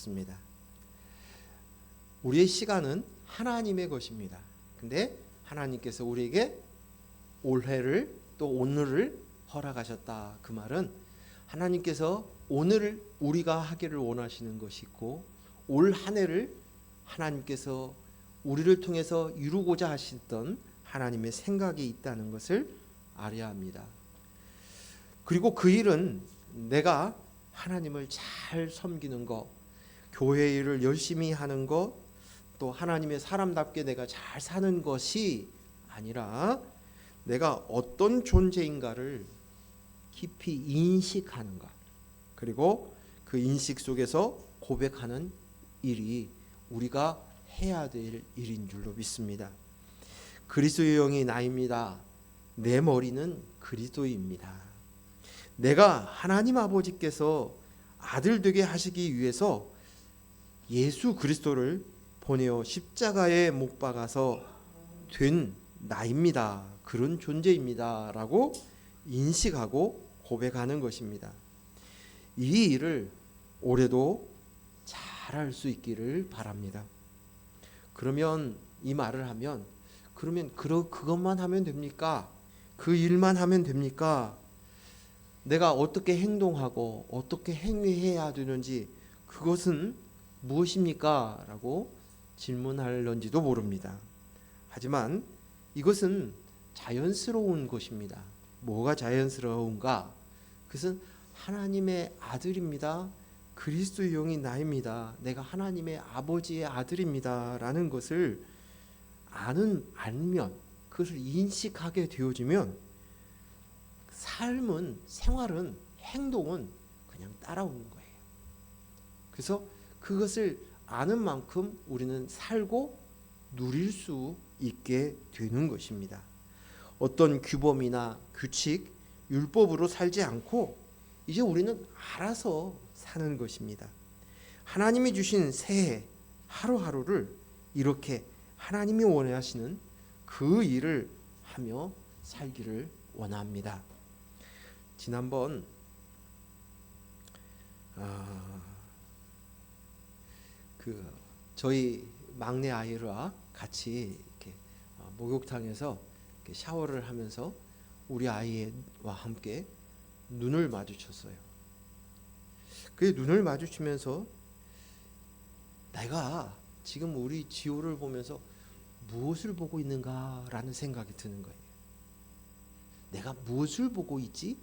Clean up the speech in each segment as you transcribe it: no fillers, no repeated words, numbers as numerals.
않습니다. 우리의 시간은 하나님의 것입니다. 근데 하나님께서 우리에게 올해를 또 오늘을 허락하셨다. 그 말은 하나님께서 오늘을 우리가 하기를 원하시는 것이 있고 올 한 해를 하나님께서 우리를 통해서 이루고자 하셨던 하나님의 생각이 있다는 것을 알아야 합니다. 그리고 그 일은 내가 하나님을 잘 섬기는 것, 교회 일을 열심히 하는 것, 또 하나님의 사람답게 내가 잘 사는 것이 아니라 내가 어떤 존재인가를 깊이 인식하는가, 그리고 그 인식 속에서 고백하는 일이 우리가 해야 될 일인 줄로 믿습니다. 그리스도의 영이 나입니다. 내 머리는 그리스도입니다. 내가 하나님 아버지께서 아들 되게 하시기 위해서 예수 그리스도를 보내어 십자가에 못 박아서 된 나입니다. 그런 존재입니다. 라고 인식하고 고백하는 것입니다. 이 일을 올해도 잘할 수 있기를 바랍니다. 그러면 이 말을 하면 그러면 그것만 하면 됩니까? 그 일만 하면 됩니까? 내가 어떻게 행동하고 어떻게 행위해야 되는지 그것은 무엇입니까? 라고 질문할런지도 모릅니다. 하지만 이것은 자연스러운 것입니다. 뭐가 자연스러운가? 그것은 하나님의 아들입니다. 그리스도의 영이 나입니다. 내가 하나님의 아버지의 아들입니다. 라는 것을 알면 그것을 인식하게 되어지면 삶은, 생활은, 행동은 그냥 따라오는 거예요. 그래서 그것을 아는 만큼 우리는 살고 누릴 수 있게 되는 것입니다. 어떤 규범이나 규칙, 율법으로 살지 않고 이제 우리는 알아서 사는 것입니다. 하나님이 주신 새해 하루하루를 이렇게 하나님이 원하시는 그 일을 하며 살기를 원합니다. 지난번 저희 막내 아이와 같이 이렇게 목욕탕에서 이렇게 샤워를 하면서 우리 아이와 함께 눈을 마주쳤어요. 그 눈을 마주치면서 내가 지금 우리 지호를 보면서 무엇을 보고 있는가라는 생각이 드는 거예요. 내가 무엇을 보고 있지?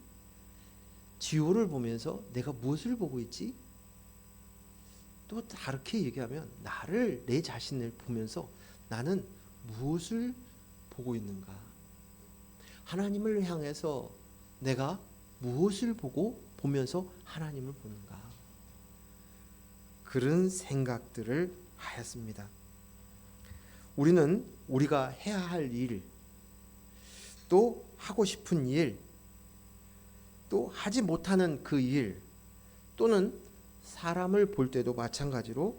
지호를 보면서 내가 무엇을 보고 있지? 또 다르게 얘기하면 내 자신을 보면서 나는 무엇을 보고 있는가? 하나님을 향해서 내가 무엇을 보면서 하나님을 보는가? 그런 생각들을 하였습니다. 우리는 우리가 해야 할 일, 또 하고 싶은 일, 또 하지 못하는 그 일, 또는 사람을 볼 때도 마찬가지로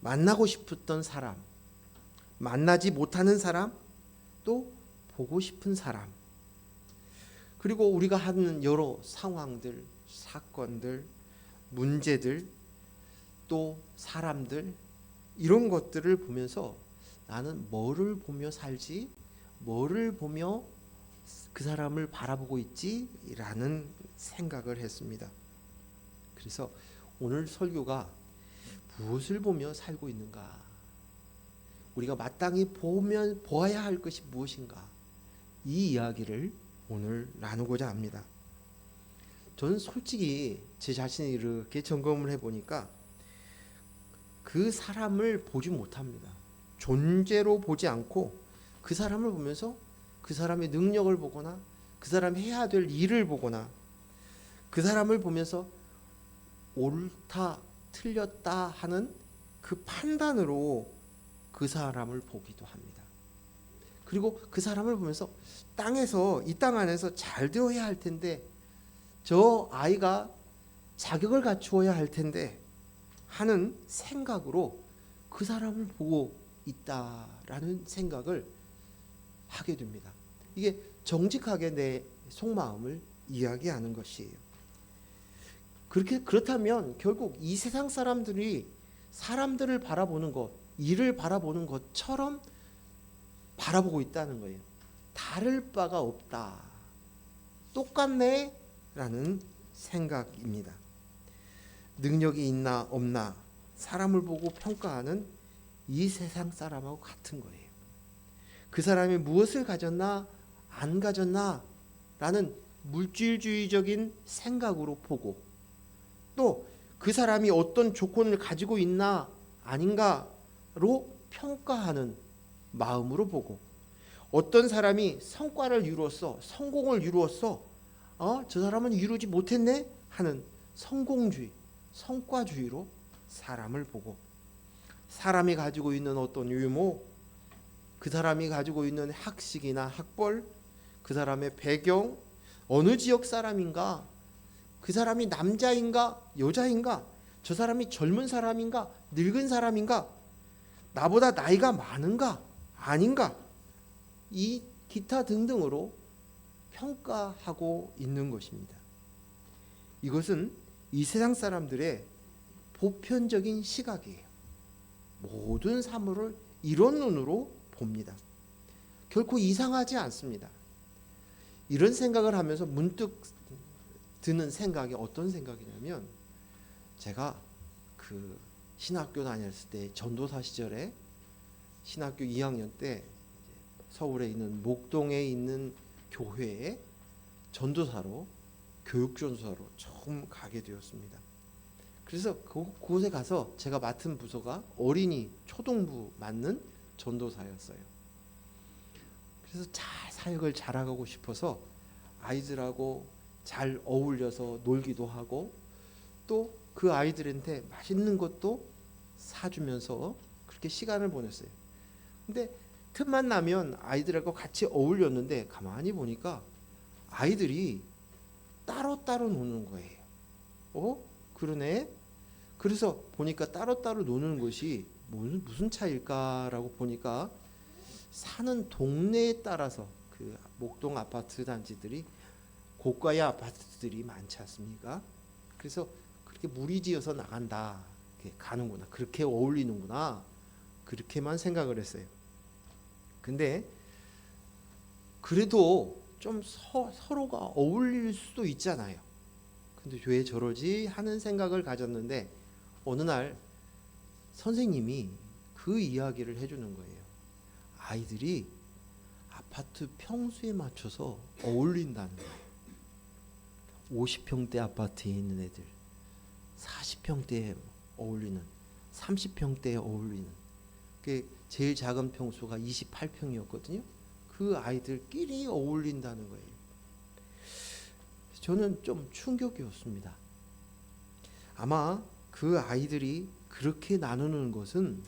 만나고 싶었던 사람, 만나지 못하는 사람, 또 보고 싶은 사람, 그리고 우리가 하는 여러 상황들, 사건들, 문제들, 또 사람들, 이런 것들을 보면서 나는 뭐를 보며 살지? 뭐를 보며 그 사람을 바라보고 있지? 라는 생각을 했습니다. 그래서 오늘 설교가 무엇을 보며 살고 있는가? 우리가 마땅히 보아야 할 것이 무엇인가? 이 이야기를 오늘 나누고자 합니다. 저는 솔직히 제 자신을 이렇게 점검을 해보니까 그 사람을 보지 못합니다. 존재로 보지 않고 그 사람을 보면서 그 사람의 능력을 보거나 그 사람이 해야 될 일을 보거나 그 사람을 보면서 옳다 틀렸다 하는 그 판단으로 그 사람을 보기도 합니다. 그리고 그 사람을 보면서 이 땅 안에서 잘 되어야 할 텐데 저 아이가 자격을 갖추어야 할 텐데 하는 생각으로 그 사람을 보고 있다라는 생각을 하게 됩니다. 이게 정직하게 내 속마음을 이야기하는 것이에요. 그렇다면 결국 이 세상 사람들이 사람들을 바라보는 것, 일을 바라보는 것처럼 바라보고 있다는 거예요. 다를 바가 없다. 똑같네? 라는 생각입니다. 능력이 있나 없나 사람을 보고 평가하는 이 세상 사람하고 같은 거예요. 그 사람이 무엇을 가졌나 안 가졌나 라는 물질주의적인 생각으로 보고, 또 그 사람이 어떤 조건을 가지고 있나 아닌가로 평가하는 마음으로 보고, 어떤 사람이 성과를 이루었어, 성공을 이루었어, 저 사람은 이루지 못했네 하는 성공주의, 성과주의로 사람을 보고, 사람이 가지고 있는 어떤 유모, 그 사람이 가지고 있는 학식이나 학벌, 그 사람의 배경, 어느 지역 사람인가, 그 사람이 남자인가 여자인가, 저 사람이 젊은 사람인가 늙은 사람인가, 나보다 나이가 많은가 아닌가, 이 기타 등등으로 평가하고 있는 것입니다. 이것은 이 세상 사람들의 보편적인 시각이에요. 모든 사물을 이런 눈으로 봅니다. 결코 이상하지 않습니다. 이런 생각을 하면서 문득 드는 생각이 어떤 생각이냐면, 제가 그 신학교 다녔을 때, 전도사 시절에 신학교 2학년 때 서울에 있는 목동에 있는 교회에 전도사로, 교육전도사로 처음 가게 되었습니다. 그래서 그곳에 가서 제가 맡은 부서가 어린이 초등부 맡는 전도사였어요. 그래서 잘 사역을 잘하고 싶어서 아이들하고 잘 어울려서 놀기도 하고, 또 그 아이들한테 맛있는 것도 사주면서 그렇게 시간을 보냈어요. 근데 틈만 나면 아이들하고 같이 어울렸는데, 가만히 보니까 아이들이 따로따로 노는 거예요. 그러네. 그래서 보니까 따로따로 노는 것이 무슨 차이일까라고 보니까, 사는 동네에 따라서, 그 목동 아파트 단지들이 고가의 아파트들이 많지 않습니까? 그래서 그렇게 무리지어서 나간다, 가는구나, 그렇게 어울리는구나, 그렇게만 생각을 했어요. 근데 그래도 좀 서로가 어울릴 수도 있잖아요. 근데 왜 저러지 하는 생각을 가졌는데, 어느 날 선생님이 그 이야기를 해주는 거예요. 아이들이 아파트 평수에 맞춰서 어울린다는 거예요. 50평대 아파트에 있는 애들, 40평대에 어울리는, 30평대에 어울리는, 제일 작은 평수가 28평이었거든요. 그 아이들끼리 어울린다는 거예요. 저는 좀 충격이었습니다. 아마 그 아이들이 그렇게 나누는 것은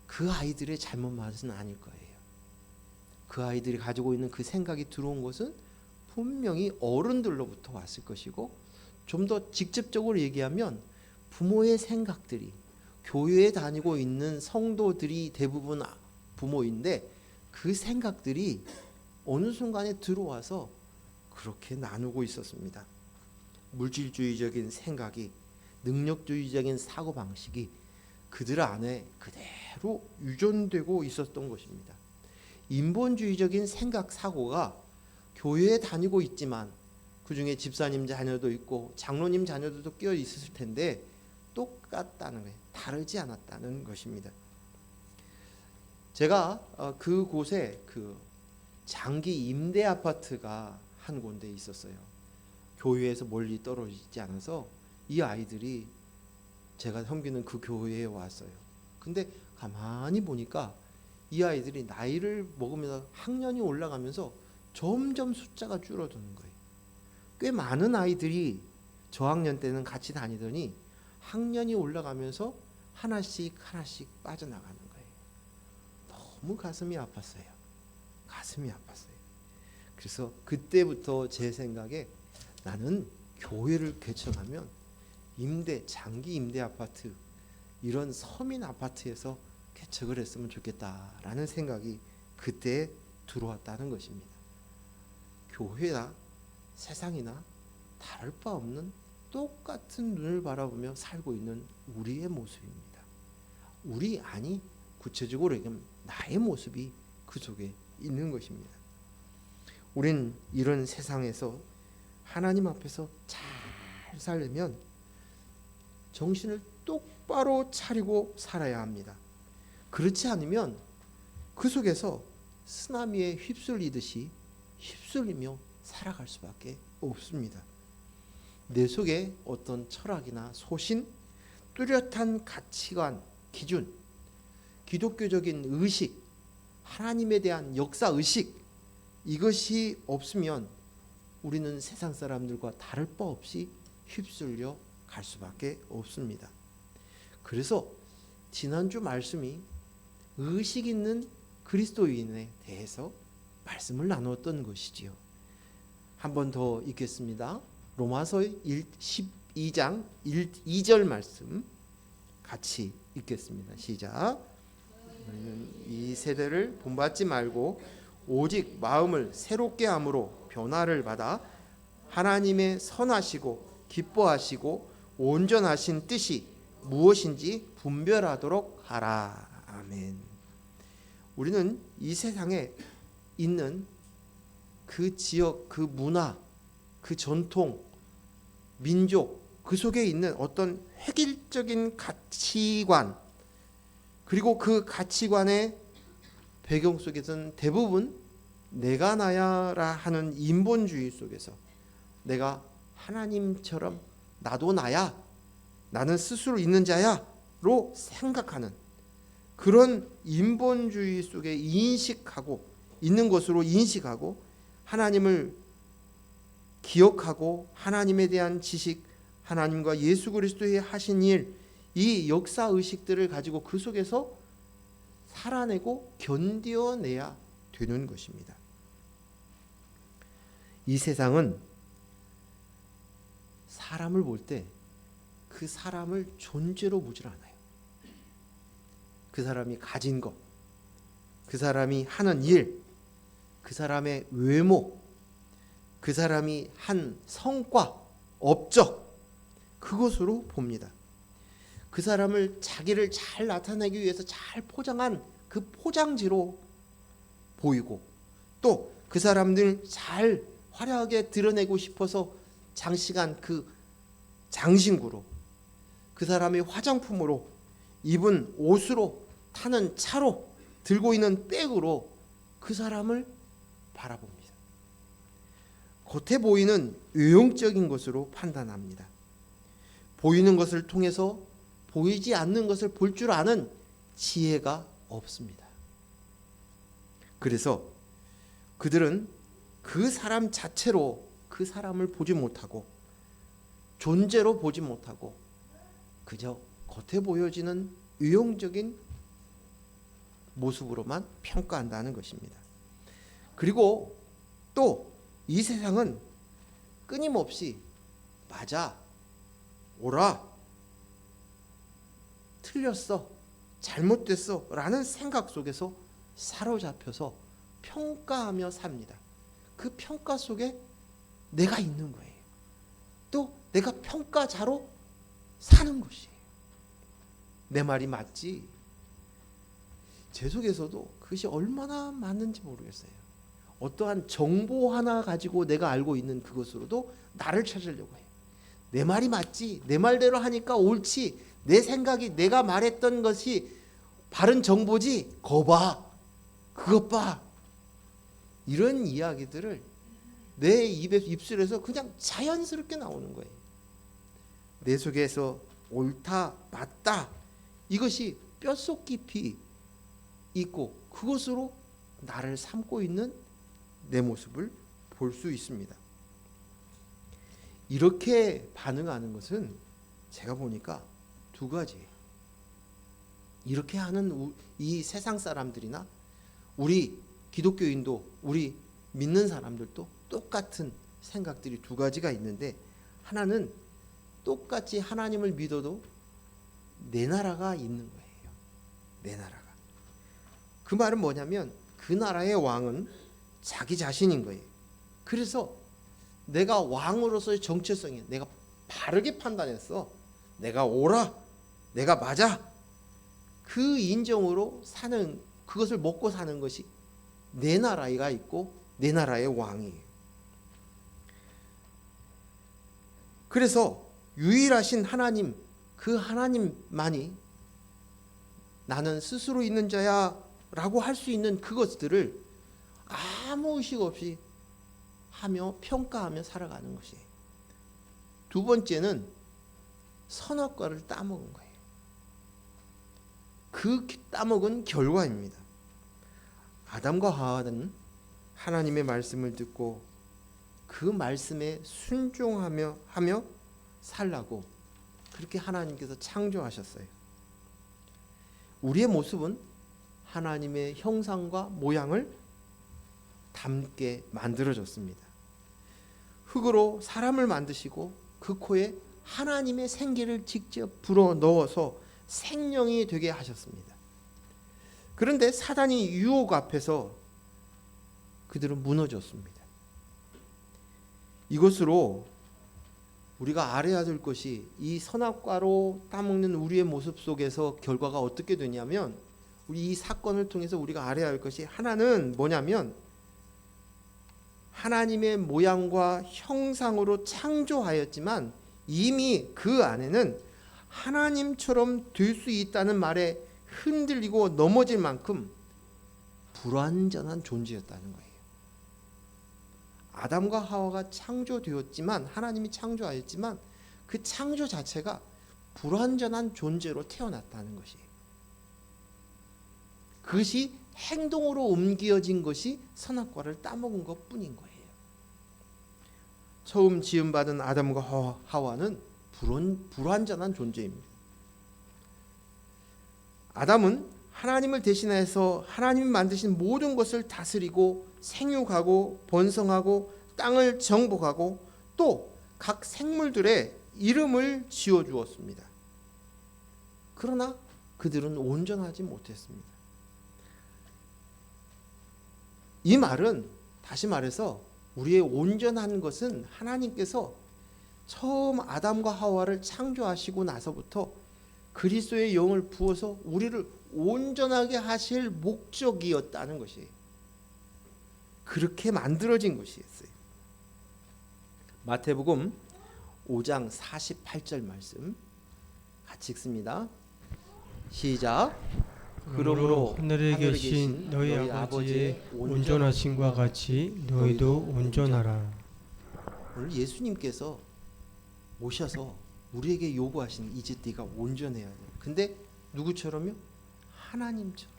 그 아이들의 잘못만은 아닐 거예요. 그 아이들이 가지고 있는 그 생각이 들어온 것은 분명히 어른들로부터 왔을 것이고, 좀 더 직접적으로 얘기하면 부모의 생각들이, 교회에 다니고 있는 성도들이 대부분 부모인데, 그 생각들이 어느 순간에 들어와서 그렇게 나누고 있었습니다. 물질주의적인 생각이, 능력주의적인 사고방식이 그들 안에 그대로 유전되고 있었던 것입니다. 인본주의적인 생각 사고가 교회에 다니고 있지만, 그 중에 집사님 자녀도 있고 장로님 자녀들도 끼어 있었을 텐데 똑같다는 거예요. 다르지 않았다는 것입니다. 제가 그곳에 그 장기 임대 아파트가 한 군데 있었어요. 교회에서 멀리 떨어지지 않아서 이 아이들이 제가 섬기는 그 교회에 왔어요. 근데 가만히 보니까 이 아이들이 나이를 먹으면서 학년이 올라가면서 점점 숫자가 줄어드는 거예요. 꽤 많은 아이들이 저학년 때는 같이 다니더니 학년이 올라가면서 하나씩 빠져나가는 거예요. 너무 가슴이 아팠어요. 가슴이 아팠어요. 그래서 그때부터 제 생각에, 나는 교회를 개척하면 장기 임대 아파트, 이런 서민 아파트에서 개척을 했으면 좋겠다라는 생각이 그때 들어왔다는 것입니다. 교회나 세상이나 다를 바 없는 똑같은 눈을 바라보며 살고 있는 우리의 모습입니다. 우리 아니 구체적으로 얘기하면 나의 모습이 그 속에 있는 것입니다. 우린 이런 세상에서 하나님 앞에서 잘 살려면 정신을 똑바로 차리고 살아야 합니다. 그렇지 않으면 그 속에서 쓰나미에 휩쓸리듯이 휩쓸리며 살아갈 수밖에 없습니다. 내 속에 어떤 철학이나 소신, 뚜렷한 가치관, 기준, 기독교적인 의식, 하나님에 대한 역사의식, 이것이 없으면 우리는 세상 사람들과 다를 바 없이 휩쓸려 갈 수밖에 없습니다. 그래서 지난주 말씀이 의식 있는 그리스도인에 대해서 말씀을 나누었던 것이지요. 한 번 더 읽겠습니다. 로마서 12장 2절 말씀 같이 읽겠습니다. 시작. 이 세대를 본받지 말고 오직 마음을 새롭게 함으로 변화를 받아 하나님의 선하시고 기뻐하시고 온전하신 뜻이 무엇인지 분별하도록 하라. 아멘. 우리는 이 세상에 있는 그 지역, 그 문화, 그 전통, 민족, 그 속에 있는 어떤 획일적인 가치관, 그리고 그 가치관의 배경 속에서는 대부분 내가 나야라 하는 인본주의 속에서 내가 하나님처럼 나도 나야, 나는 스스로 있는 자야로 생각하는 그런 인본주의 속에 인식하고 있는 것으로 인식하고 하나님을 기억하고 하나님에 대한 지식, 하나님과 예수 그리스도의 하신 일, 이 역사 의식들을 가지고 그 속에서 살아내고 견뎌내야 되는 것입니다. 이 세상은 사람을 볼 때 그 사람을 존재로 보질 않아요. 그 사람이 가진 것, 그 사람이 하는 일, 그 사람의 외모, 그 사람이 한 성과, 업적, 그것으로 봅니다. 그 사람을 자기를 잘 나타내기 위해서 잘 포장한 그 포장지로 보이고, 또 그 사람들 잘 화려하게 드러내고 싶어서 장식한 그 장신구로, 그 사람의 화장품으로, 입은 옷으로, 타는 차로, 들고 있는 백으로 그 사람을 바라봅니다. 겉에 보이는 외형적인 것으로 판단합니다. 보이는 것을 통해서 보이지 않는 것을 볼 줄 아는 지혜가 없습니다. 그래서 그들은 그 사람 자체로 그 사람을 보지 못하고 존재로 보지 못하고 그저 겉에 보여지는 외형적인 모습으로만 평가한다는 것입니다. 그리고 또 이 세상은 끊임없이 맞아, 옳아, 틀렸어, 잘못됐어 라는 생각 속에서 사로잡혀서 평가하며 삽니다. 그 평가 속에 내가 있는 거예요. 또 내가 평가자로 사는 것이에요. 내 말이 맞지? 제 속에서도 그것이 얼마나 맞는지 모르겠어요. 어떠한 정보 하나 가지고 내가 알고 있는 그것으로도 나를 찾으려고 해요. 내 말이 맞지? 내 말대로 하니까 옳지? 내 생각이, 내가 말했던 것이 바른 정보지? 거 봐, 그것 봐. 이런 이야기들을 내 입술에서 그냥 자연스럽게 나오는 거예요. 내 속에서 옳다, 맞다, 이것이 뼛속 깊이 있고 그것으로 나를 삼고 있는 내 모습을 볼 수 있습니다. 이렇게 반응하는 것은 제가 보니까 두 가지예요. 이렇게 하는 이 세상 사람들이나 우리 기독교인도, 우리 믿는 사람들도 똑같은 생각들이 두 가지가 있는데, 하나는 똑같이 하나님을 믿어도 내 나라가 있는 거예요. 내 나라가. 그 말은 뭐냐면 그 나라의 왕은 자기 자신인 거예요. 그래서 내가 왕으로서의 정체성이, 내가 바르게 판단했어. 내가 옳아, 내가 맞아. 그 인정으로 사는, 그것을 먹고 사는 것이 내 나라가 있고 내 나라의 왕이에요. 그래서 유일하신 하나님, 그 하나님만이 나는 스스로 있는 자야 라고 할 수 있는 그것들을 아무 의식 없이 하며 평가하며 살아가는 것이에요. 두 번째는 선악과를 따먹은 거예요. 그 따먹은 결과입니다. 아담과 하와는 하나님의 말씀을 듣고 그 말씀에 순종하며 살라고 그렇게 하나님께서 창조하셨어요. 우리의 모습은 하나님의 형상과 모양을 닮게 만들어졌습니다. 흙으로 사람을 만드시고 그 코에 하나님의 생기를 직접 불어 넣어서 생명이 되게 하셨습니다. 그런데 사단이 유혹 앞에서 그들은 무너졌습니다. 이것으로 우리가 알아야 될 것이, 이 선악과로 따먹는 우리의 모습 속에서 결과가 어떻게 되냐면, 우리 이 사건을 통해서 우리가 알아야 할 것이 하나는 뭐냐면, 하나님의 모양과 형상으로 창조하였지만 이미 그 안에는 하나님처럼 될 수 있다는 말에 흔들리고 넘어질 만큼 불완전한 존재였다는 거예요. 아담과 하와가 창조되었지만, 하나님이 창조하였지만 그 창조 자체가 불완전한 존재로 태어났다는 것이에요. 그것이 행동으로 옮겨진 것이 선악과를 따먹은 것뿐인 거예요. 처음 지음받은 아담과 하와는 불완전한 존재입니다. 아담은 하나님을 대신해서 하나님이 만드신 모든 것을 다스리고 생육하고 번성하고 땅을 정복하고 또 각 생물들의 이름을 지어 주었습니다. 그러나 그들은 온전하지 못했습니다. 이 말은 다시 말해서 우리의 온전한 것은 하나님께서 처음 아담과 하와를 창조하시고 나서부터 그리스도의 영을 부어서 우리를 온전하게 하실 목적이었다는 것이에요. 그렇게 만들어진 것이었어요. 마태복음 5장 48절 말씀 같이 읽습니다. 시작. 그러므로 하늘에 계신 너희 아버지의 온전하심과 같이 너희도 온전하라. 오늘 예수님께서 오셔서 우리에게 요구하신, 이제 네가 온전해야 돼. 근데 누구처럼요? 하나님처럼.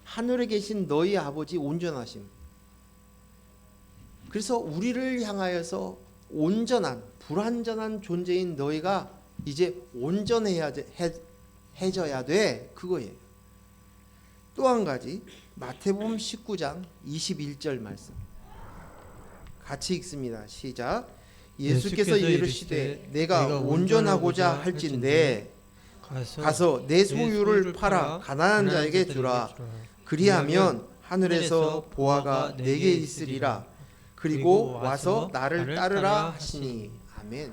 하늘에 계신 너희 아버지 온전하심. 그래서 우리를 향하여서 온전한, 불완전한 존재인 너희가 이제 온전해야 돼, 해져야 돼, 그거예요. 또 한 가지, 마태복음 19장 21절 말씀 같이 읽습니다. 시작. 예수께서 이르시되 내가 온전하고자 할진대 가서 내 소유를 팔아 가난한 자에게 주라. 그리하면 하늘에서 보화가 내게 있으리라. 그리고 와서 나를 따르라 하시니. 아멘.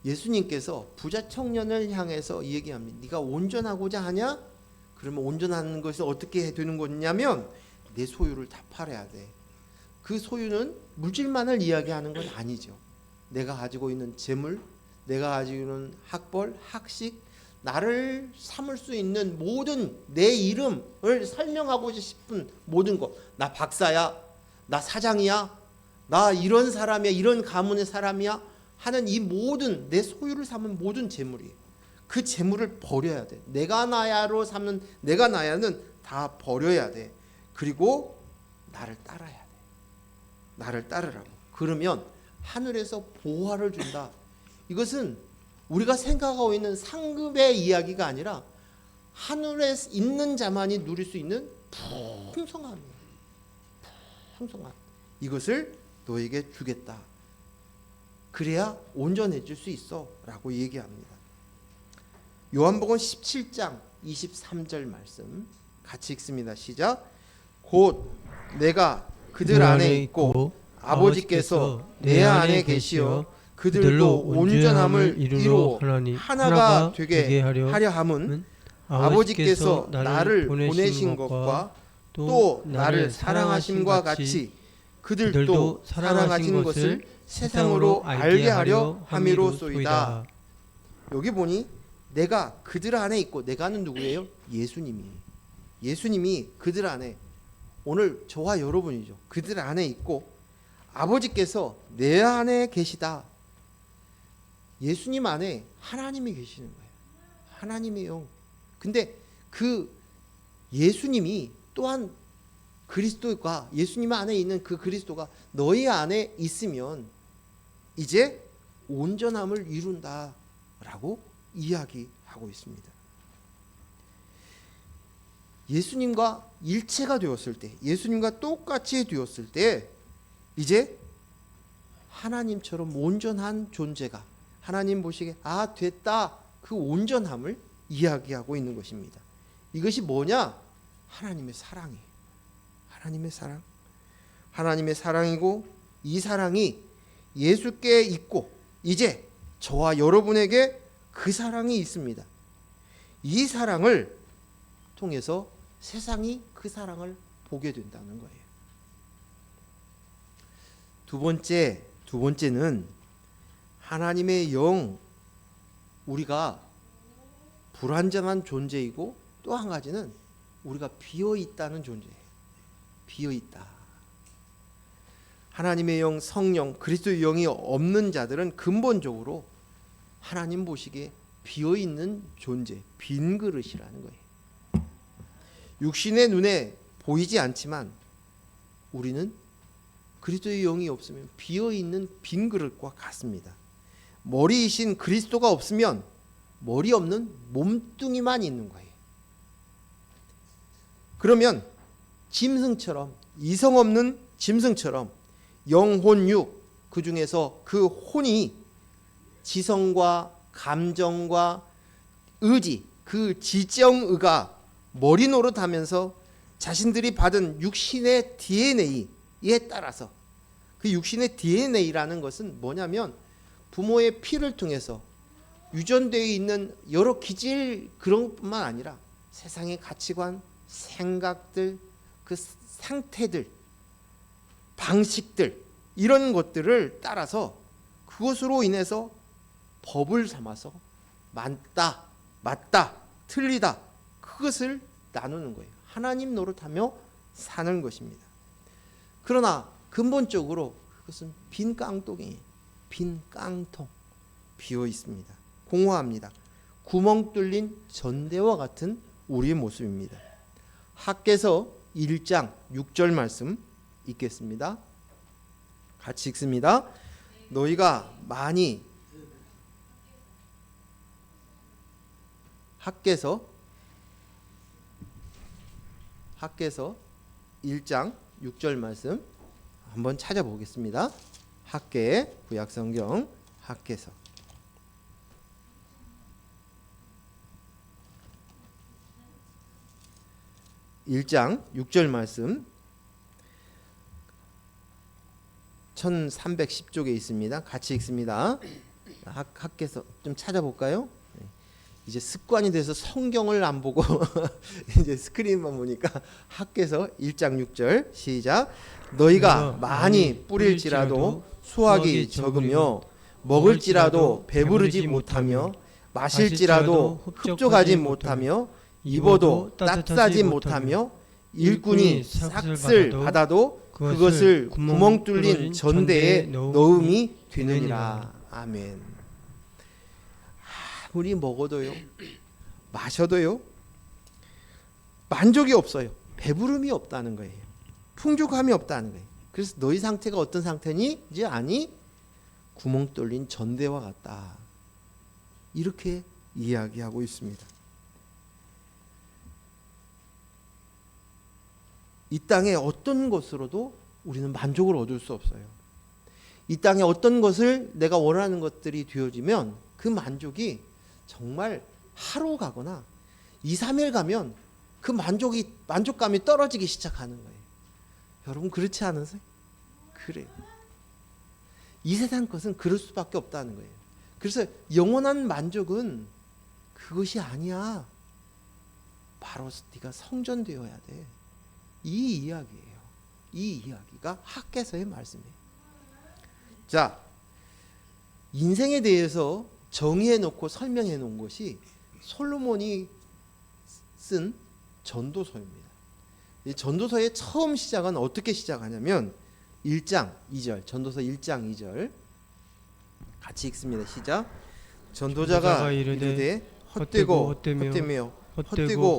예수님께서 부자 청년을 향해서 얘기합니다. 네가 온전하고자 하냐? 그러면 온전한 것이 어떻게 되는 거냐면 내 소유를 다 팔아야 돼. 그 소유는 물질만을 이야기하는 건 아니죠. 내가 가지고 있는 재물, 내가 가지고 있는 학벌, 학식, 나를 삼을 수 있는 모든 내 이름을 설명하고 싶은 모든 것. 나 박사야, 나 사장이야, 나 이런 사람이야, 이런 가문의 사람이야 하는 이 모든 내 소유를 삼은 모든 재물이에요. 그 재물을 버려야 돼. 내가 나야로 삼는 내가 나야는 다 버려야 돼. 그리고 나를 따라야 돼. 나를 따르라고. 그러면 하늘에서 보화를 준다. 이것은 우리가 생각하고 있는 상급의 이야기가 아니라 하늘에 있는 자만이 누릴 수 있는 풍성함이에요. 풍성함. 이것을 너에게 주겠다. 그래야 온전해질 수 있어 라고 얘기합니다. 요한복음 17장 23절 말씀 같이 읽습니다. 시작. 곧 내가 그들 안에 있고 아버지께서 내 안에 계시어 그들도 온전함을 이루어 하나님 하나가 되게 하려 하려 함은 아버지께서 나를 보내신 것과 또 나를 사랑하심과 같이 그들도 사랑하신 것을 세상으로 알게 하려 함이로소이다. 여기 보니 내가 그들 안에 있고, 내가는 누구예요? 예수님이 그들 안에, 오늘 저와 여러분이죠. 그들 안에 있고 아버지께서 내 안에 계시다. 예수님 안에 하나님이 계시는 거예요. 하나님의 영. 근데 그 예수님이 또한 그리스도가, 예수님 안에 있는 그 그리스도가 너희 안에 있으면 이제 온전함을 이룬다라고 이야기하고 있습니다. 예수님과 일체가 되었을 때, 예수님과 똑같이 되었을 때 이제 하나님처럼 온전한 존재가, 하나님 보시기에 됐다, 그 온전함을 이야기하고 있는 것입니다. 이것이 뭐냐? 하나님의 사랑이에요. 하나님의 사랑. 하나님의 사랑이고, 이 사랑이 예수께 있고 이제 저와 여러분에게 그 사랑이 있습니다. 이 사랑을 통해서 세상이 그 사랑을 보게 된다는 거예요. 두 번째는 하나님의 영, 우리가 불완전한 존재이고, 또 한 가지는 우리가 비어 있다는 존재예요. 비어 있다. 하나님의 영, 성령, 그리스도의 영이 없는 자들은 근본적으로 하나님 보시기에 비어 있는 존재, 빈 그릇이라는 거예요. 육신의 눈에 보이지 않지만 우리는 그리스도의 영이 없으면 비어 있는 빈 그릇과 같습니다. 머리이신 그리스도가 없으면 머리 없는 몸뚱이만 있는 거예요. 그러면 짐승처럼, 이성 없는 짐승처럼 영혼, 육, 그 중에서 그 혼이 지성과 감정과 의지, 그 지정의가 머리 노릇하면서 자신들이 받은 육신의 DNA에 따라서, 그 육신의 DNA라는 것은 뭐냐면 부모의 피를 통해서 유전되어 있는 여러 기질, 그런 것뿐만 아니라 세상의 가치관, 생각들, 그 상태들, 방식들, 이런 것들을 따라서 그것으로 인해서 법을 삼아서 맞다, 틀리다, 그것을 나누는 거예요. 하나님 노릇하며 사는 것입니다. 그러나 근본적으로 그것은 빈 깡통이에요. 빈 깡통, 비어 있습니다. 공허합니다. 구멍 뚫린 전대와 같은 우리의 모습입니다. 학개서 1장 6절 말씀 읽겠습니다. 같이 읽습니다. 너희가 많이, 학개서 1장 6절 말씀 한번 찾아보겠습니다. 학개, 구약성경 학개서 1장 6절 말씀, 1310쪽에 있습니다. 같이 읽습니다. 학개서 좀 찾아볼까요? 이제 습관이 돼서 성경을 안 보고 이제 스크린만 보니까 학개서 1장 6절 시작. 너희가 많이 뿌릴지라도 수확이 적으며 먹을지라도 배부르지 못하며 마실지라도 흡족하지 못하며 입어도 따뜻하지 못하며 일꾼이 삭슬 받아도 그것을 구멍 뚫린 전대에 넣음이 되느니라. 아멘. 아무리 먹어도요, 마셔도요, 만족이 없어요. 배부름이 없다는 거예요. 풍족함이 없다는 거예요. 그래서 너희 상태가 어떤 상태니? 이제 아니, 구멍 뚫린 전대와 같다. 이렇게 이야기하고 있습니다. 이 땅의 어떤 것으로도 우리는 만족을 얻을 수 없어요. 이 땅의 어떤 것을 내가 원하는 것들이 되어지면 그 만족이 정말 하루 가거나 2, 3일 가면 그 만족감이 떨어지기 시작하는 거예요. 여러분 그렇지 않으세요? 그래요. 이 세상 것은 그럴 수밖에 없다는 거예요. 그래서 영원한 만족은 그것이 아니야. 바로 네가 성전되어야 돼. 이 이야기예요. 이 이야기가 학개서의 말씀이에요. 자, 인생에 대해서 정의해 놓고 설명해 놓은 것이 솔로몬이 쓴 전도서입니다. 이 전도서의 처음 시작은 어떻게 시작하냐면 1장 2절, 전도서 1장 2절 같이 읽습니다. 시작. 전도자가 이르되 헛되고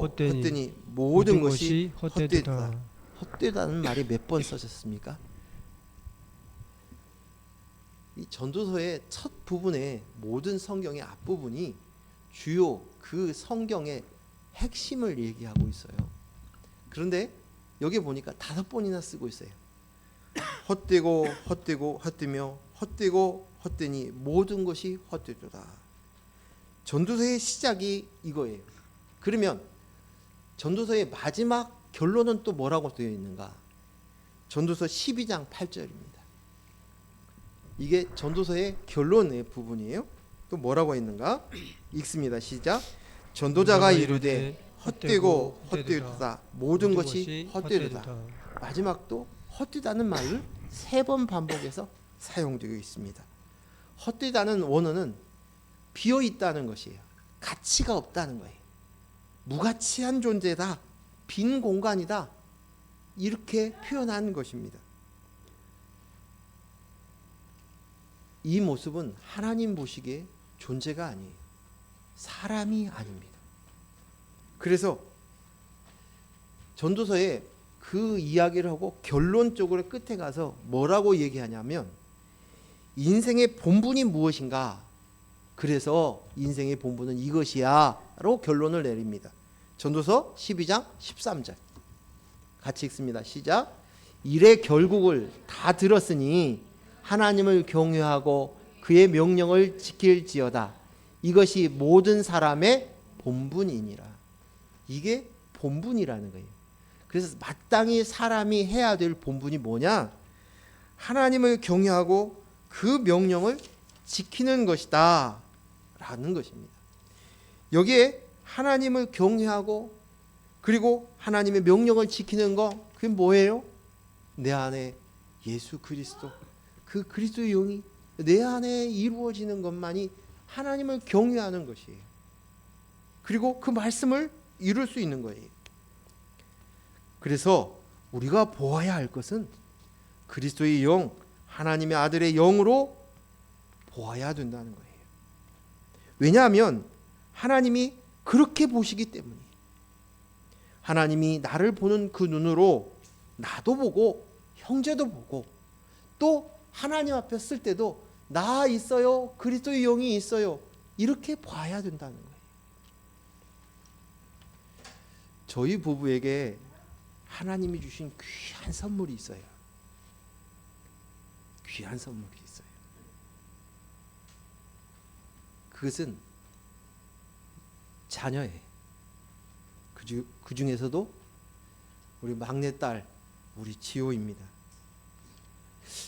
헛되니 모든 것이 헛되다. 헛되다는 말이 몇 번 써졌습니까? 이 전도서의 첫 부분에 모든 성경의 앞부분이 주요 그 성경의 핵심을 얘기하고 있어요. 그런데 여기 보니까 5번이나 쓰고 있어요. 헛되고 헛되며 헛되고 헛되니 모든 것이 헛되도다. 전도서의 시작이 이거예요. 그러면 전도서의 마지막 결론은 또 뭐라고 되어 있는가? 전도서 12장 8절입니다. 이게 전도서의 결론의 부분이에요. 또 뭐라고 있는가? 읽습니다. 시작. 전도자가 이르되 헛되고 헛되도다. 모든 것이 헛되도다. 마지막도 헛되다는 말을 3번 반복해서 사용되고 있습니다. 헛되다는 원어는 비어 있다는 것이에요. 가치가 없다는 거예요. 무가치한 존재다. 빈 공간이다. 이렇게 표현한 것입니다. 이 모습은 하나님 보시기에 존재가 아니에요. 사람이 아닙니다. 그래서 전도서에 그 이야기를 하고 결론적으로 끝에 가서 뭐라고 얘기하냐면 인생의 본분이 무엇인가? 그래서 인생의 본분은 이것이야로 결론을 내립니다. 전도서 12장 13절 같이 읽습니다. 시작. 일의 결국을 다 들었으니 하나님을 경외하고 그의 명령을 지킬지어다. 이것이 모든 사람의 본분이니라. 이게 본분이라는 거예요. 그래서 마땅히 사람이 해야 될 본분이 뭐냐? 하나님을 경외하고 그 명령을 지키는 것이다 라는 것입니다. 여기에 하나님을 경외하고 그리고 하나님의 명령을 지키는 거, 그게 뭐예요? 내 안에 예수 그리스도, 그 그리스도의 영이 내 안에 이루어지는 것만이 하나님을 경외하는 것이에요. 그리고 그 말씀을 이룰 수 있는 거예요. 그래서 우리가 보아야 할 것은 그리스도의 영, 하나님의 아들의 영으로 보아야 된다는 거예요. 왜냐하면 하나님이 그렇게 보시기 때문이에요. 하나님이 나를 보는 그 눈으로 나도 보고 형제도 보고 또 하나님 앞에 쓸 때도 나 있어요, 그리스도의 영이 있어요, 이렇게 봐야 된다는 거예요. 저희 부부에게 하나님이 주신 귀한 선물이 있어요. 귀한 선물이 있어요. 그것은 자녀예요. 그 중에서도 우리 막내딸, 우리 지호입니다.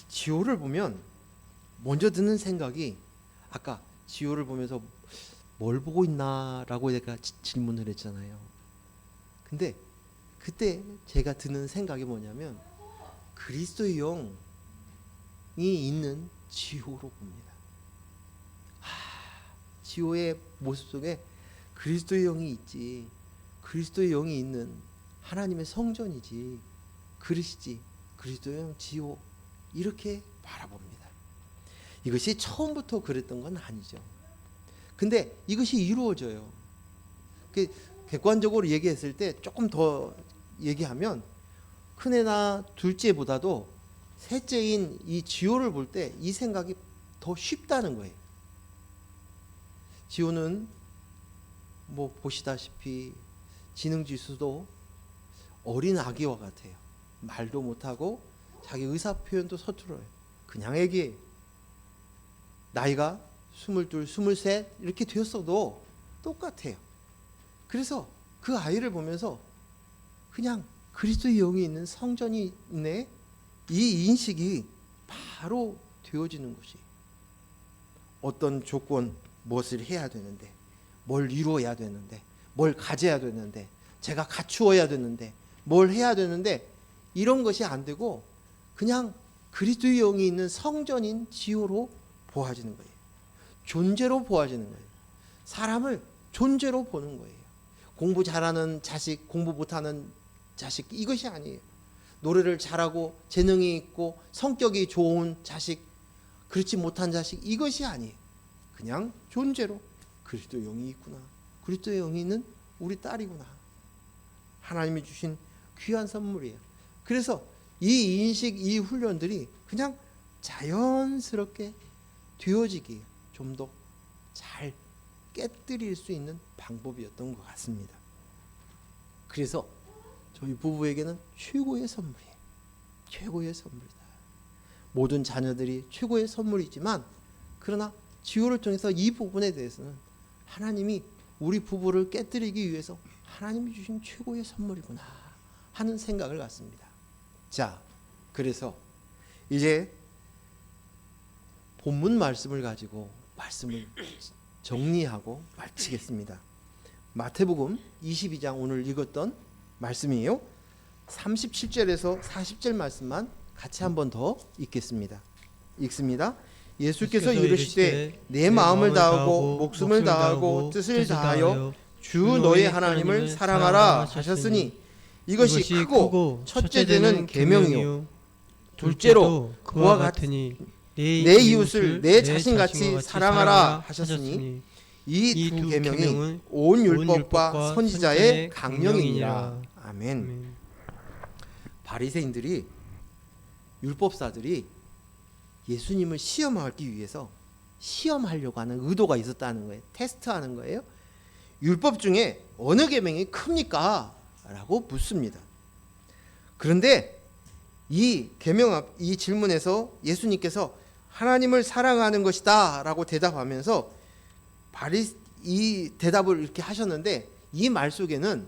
지호를 보면 먼저 드는 생각이, 아까 지호를 보면서 뭘 보고 있나라고 제가 질문을 했잖아요. 근데 그때 제가 드는 생각이 뭐냐면 그리스도의 영이 있는 지호로 봅니다. 지호의 모습 속에 그리스도의 영이 있지, 그리스도의 영이 있는 하나님의 성전이지, 그릇이지, 그리스도의 영 지호, 이렇게 바라봅니다. 이것이 처음부터 그랬던 건 아니죠. 근데 이것이 이루어져요. 객관적으로 얘기했을 때 조금 더 얘기하면 큰애나 둘째보다도 셋째인 이 지호를 볼 때 이 생각이 더 쉽다는 거예요. 지호는 뭐 보시다시피 지능지수도 어린 아기와 같아요. 말도 못하고 자기 의사 표현도 서툴어요. 그냥 애기예요. 나이가 22, 23 이렇게 되었어도 똑같아요. 그래서 그 아이를 보면서 그냥 그리스도의 영이 있는 성전이 있네, 이 인식이 바로 되어지는 것이 어떤 조건, 무엇을 해야 되는데, 뭘 이루어야 되는데, 뭘 가져야 되는데, 제가 갖추어야 되는데, 뭘 해야 되는데, 이런 것이 안 되고 그냥 그리스도의 영이 있는 성전인 지호로 보아지는 거예요. 존재로 보아지는 거예요. 사람을 존재로 보는 거예요. 공부 잘하는 자식, 공부 못하는 자식, 이것이 아니에요. 노래를 잘하고 재능이 있고 성격이 좋은 자식, 그렇지 못한 자식, 이것이 아니에요. 그냥 존재로 그리스도 영이 있구나, 그리스도의 영이 있는 우리 딸이구나, 하나님이 주신 귀한 선물이에요. 그래서 이 인식, 이 훈련들이 그냥 자연스럽게 되어지기에 좀 더 잘 깨뜨릴 수 있는 방법이었던 것 같습니다. 그래서 저희 부부에게는 최고의 선물이에요. 최고의 선물이다. 모든 자녀들이 최고의 선물이지만, 그러나 지호를 통해서 이 부분에 대해서는 하나님이 우리 부부를 깨뜨리기 위해서 하나님이 주신 최고의 선물이구나 하는 생각을 갖습니다. 자, 그래서 이제 본문 말씀을 가지고 말씀을 정리하고 마치겠습니다. 마태복음 22장 오늘 읽었던 말씀이에요. 37절에서 40절 말씀만 같이 한 번 더 읽겠습니다. 읽습니다. 예수께서 이르시되 내 마음을 다하고 목숨을 다하고 뜻을 다하여 주 너의 하나님을 사랑하라 하셨으니 이것이 크고 첫째 되는 계명이요 둘째로 그와 같으니 내 이웃을 내 자신같이 사랑하라 하셨으니 이 두 계명이 온 율법과 선지자의 강령이니라. 아멘. 바리새인들이, 율법사들이 예수님을 시험하기 위해서 시험하려고 하는 의도가 있었다는 거예요. 테스트하는 거예요. 율법 중에 어느 계명이 큽니까? 라고 묻습니다. 그런데 이 계명 앞, 이 질문에서 예수님께서 하나님을 사랑하는 것이다 라고 대답하면서 이 대답을 이렇게 하셨는데, 이 말 속에는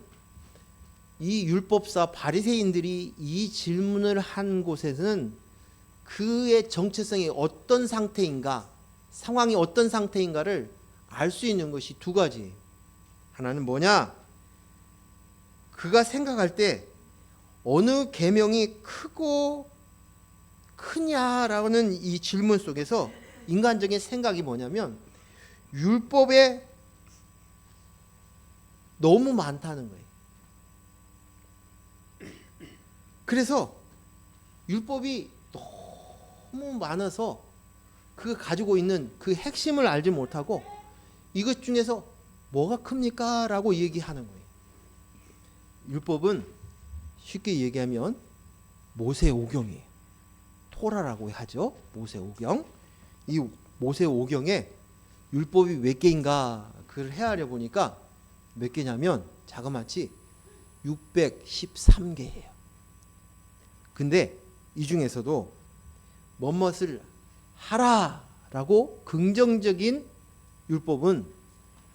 이 율법사 바리새인들이 이 질문을 한 곳에서는 그의 정체성이 어떤 상태인가, 상황이 어떤 상태인가를 알 수 있는 것이 두 가지예요. 하나는 뭐냐? 그가 생각할 때 어느 계명이 크고 크냐라는 이 질문 속에서 인간적인 생각이 뭐냐면 율법에 너무 많다는 거예요. 그래서 율법이 너무 많아서 그 가지고 있는 그 핵심을 알지 못하고 이것 중에서 뭐가 큽니까? 라고 얘기하는 거예요. 율법은 쉽게 얘기하면 모세오경이에요. 토라라고 하죠. 모세오경. 이 모세오경에 율법이 몇 개인가 그걸 헤아려 보니까 몇 개냐면 자그마치 613개예요. 근데 이 중에서도 뭐뭇을 하라라고 긍정적인 율법은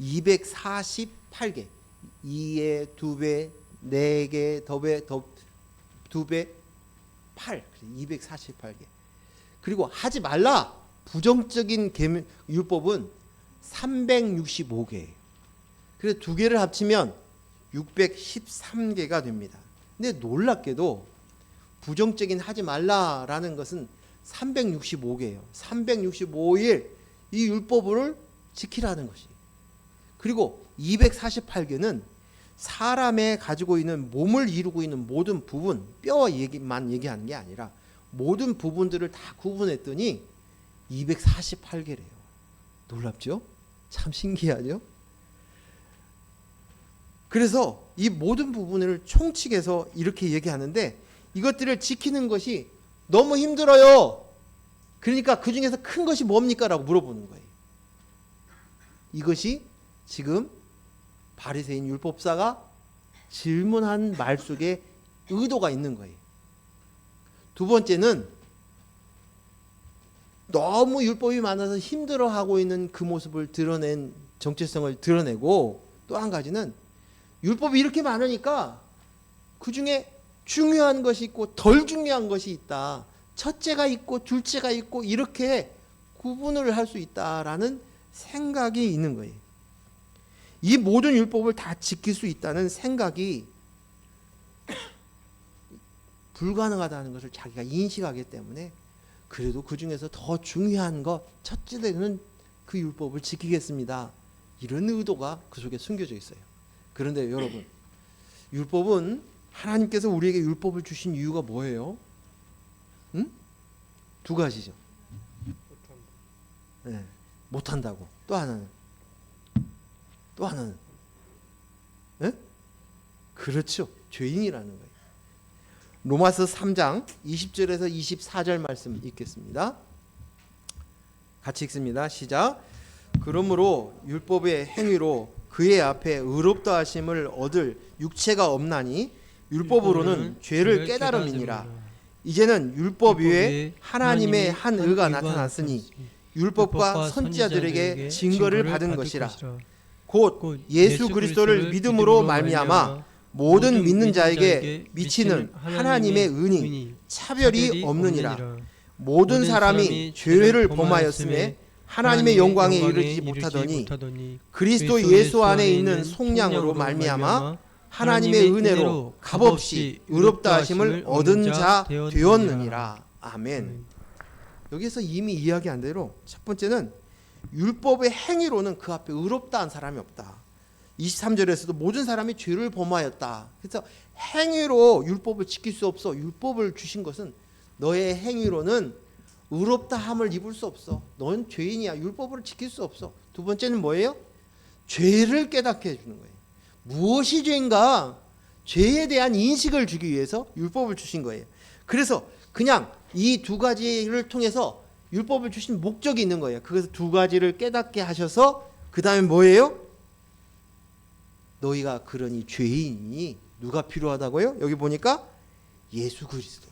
248개. 2의 2배, 4개, 더배, 2배, 8. 248개. 그리고 하지 말라. 부정적인 율법은 365개예요. 그래서 두 개를 합치면 613개가 됩니다. 근데 놀랍게도 부정적인 하지 말라라는 것은 365개예요. 365일 이 율법을 지키라는 것이. 그리고 248개는 사람의 가지고 있는 몸을 이루고 있는 모든 부분, 뼈 얘기만 얘기하는 게 아니라 모든 부분들을 다 구분했더니 248개래요. 놀랍죠? 참 신기하죠? 그래서 이 모든 부분을 총칙해서 이렇게 얘기하는데 이것들을 지키는 것이 너무 힘들어요. 그러니까 그 중에서 큰 것이 뭡니까? 라고 물어보는 거예요. 이것이 지금 바리새인 율법사가 질문한 말 속에 의도가 있는 거예요. 두 번째는 너무 율법이 많아서 힘들어하고 있는 그 모습을 드러낸 정체성을 드러내고, 또 한 가지는 율법이 이렇게 많으니까 그 중에 중요한 것이 있고 덜 중요한 것이 있다. 첫째가 있고 둘째가 있고 이렇게 구분을 할 수 있다라는 생각이 있는 거예요. 이 모든 율법을 다 지킬 수 있다는 생각이 불가능하다는 것을 자기가 인식하기 때문에 그래도 그 중에서 더 중요한 것 첫째는 그 율법을 지키겠습니다. 이런 의도가 그 속에 숨겨져 있어요. 그런데 여러분, 율법은 하나님께서 우리에게 율법을 주신 이유가 뭐예요? 응? 두 가지죠. 네, 못한다고. 또 하나는 네? 그렇죠. 죄인이라는 거예요. 로마서 3장 20절에서 24절 말씀 읽겠습니다. 같이 읽습니다. 시작. 그러므로 율법의 행위로 그의 앞에 의롭다 하심을 얻을 육체가 없나니 율법으로는 죄를 깨달음이니라. 이제는 율법 외에 하나님의 한 의가 나타났으니 율법과 선지자들에게 증거를 받은 것이라. 곧 예수 그리스도를 믿음으로 말미암아 모든 믿는 자에게 미치는 하나님의 은이 차별이 없느니라. 모든 사람이 죄를 범하였음에 하나님의 영광에 이르지 못하더니 그리스도 예수 안에 있는 속량으로 말미암아 하나님의 은혜로 값없이 의롭다 하심을 얻은 자 되었느니라. 아멘. 여기서 이미 이야기한 대로 첫 번째는 율법의 행위로는 그 앞에 의롭다 한 사람이 없다. 23절에서도 모든 사람이 죄를 범하였다. 그래서 행위로 율법을 지킬 수 없어. 율법을 주신 것은 너의 행위로는 의롭다 함을 입을 수 없어. 넌 죄인이야. 율법을 지킬 수 없어. 두 번째는 뭐예요? 죄를 깨닫게 해주는 거예요. 무엇이 죄인가? 죄에 대한 인식을 주기 위해서 율법을 주신 거예요. 그래서 그냥 이 두 가지를 통해서 율법을 주신 목적이 있는 거예요. 그래서 두 가지를 깨닫게 하셔서 그 다음에 뭐예요? 너희가 그러니 죄인이니 누가 필요하다고요? 여기 보니까 예수 그리스도.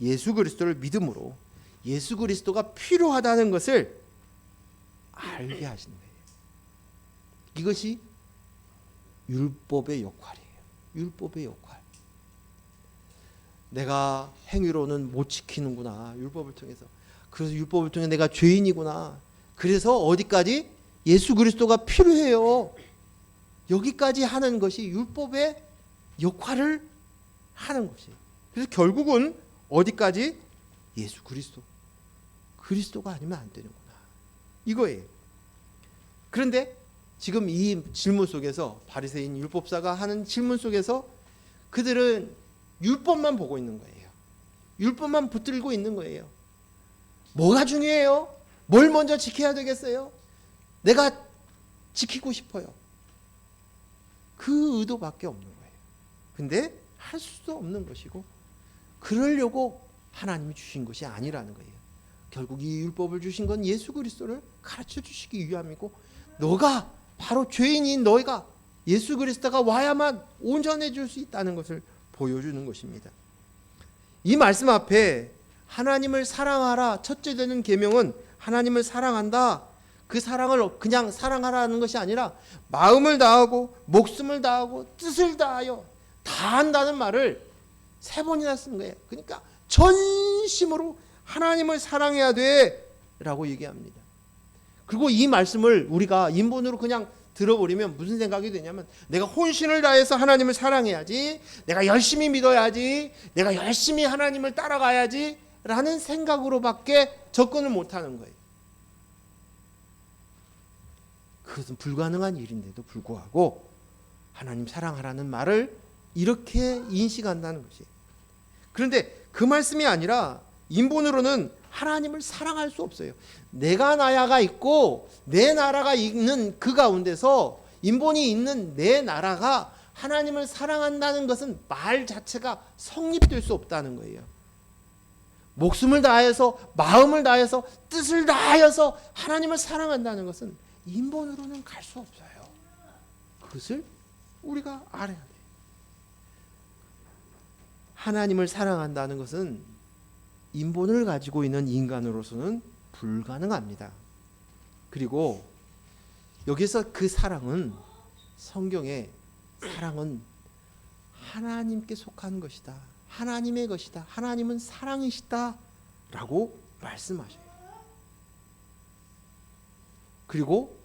예수 그리스도를 믿음으로 예수 그리스도가 필요하다는 것을 알게 하시는 거예요. 이것이 율법의 역할이에요. 율법의 역할. 내가 행위로는 못 지키는구나. 율법을 통해서. 그래서 율법을 통해 내가 죄인이구나. 그래서 어디까지? 예수 그리스도가 필요해요. 여기까지 하는 것이 율법의 역할을 하는 것이에요. 그래서 결국은 어디까지? 예수 그리스도. 그리스도가 아니면 안 되는구나. 이거예요. 그런데 지금 이 질문 속에서 바리새인 율법사가 하는 질문 속에서 그들은 율법만 보고 있는 거예요. 율법만 붙들고 있는 거예요. 뭐가 중요해요? 뭘 먼저 지켜야 되겠어요? 내가 지키고 싶어요. 그 의도밖에 없는 거예요. 근데 할 수도 없는 것이고 그러려고 하나님이 주신 것이 아니라는 거예요. 결국 이 율법을 주신 건 예수 그리스도를 가르쳐 주시기 위함이고 너가 바로 죄인인 너희가 예수 그리스도가 와야만 온전해질 수 있다는 것을 보여주는 것입니다. 이 말씀 앞에 하나님을 사랑하라 첫째 되는 계명은 하나님을 사랑한다. 그 사랑을 그냥 사랑하라는 것이 아니라 마음을 다하고 목숨을 다하고 뜻을 다하여 다 한다는 말을 3번이나 쓴 거예요. 그러니까 전심으로 하나님을 사랑해야 돼 라고 얘기합니다. 그리고 이 말씀을 우리가 인본으로 그냥 들어버리면 무슨 생각이 되냐면 내가 혼신을 다해서 하나님을 사랑해야지, 내가 열심히 믿어야지, 내가 열심히 하나님을 따라가야지 라는 생각으로밖에 접근을 못하는 거예요. 그것은 불가능한 일인데도 불구하고 하나님 사랑하라는 말을 이렇게 인식한다는 것이에요. 그런데 그 말씀이 아니라 인본으로는 하나님을 사랑할 수 없어요. 내가 나야가 있고 내 나라가 있는 그 가운데서 인본이 있는 내 나라가 하나님을 사랑한다는 것은 말 자체가 성립될 수 없다는 거예요. 목숨을 다해서 마음을 다해서 뜻을 다하여서 하나님을 사랑한다는 것은 인본으로는 갈 수 없어요. 그것을 우리가 알아야 돼요. 하나님을 사랑한다는 것은 인본을 가지고 있는 인간으로서는 불가능합니다. 그리고 여기서 그 사랑은 성경에 사랑은 하나님께 속한 것이다. 하나님의 것이다. 하나님은 사랑이시다 라고 말씀하셔요. 그리고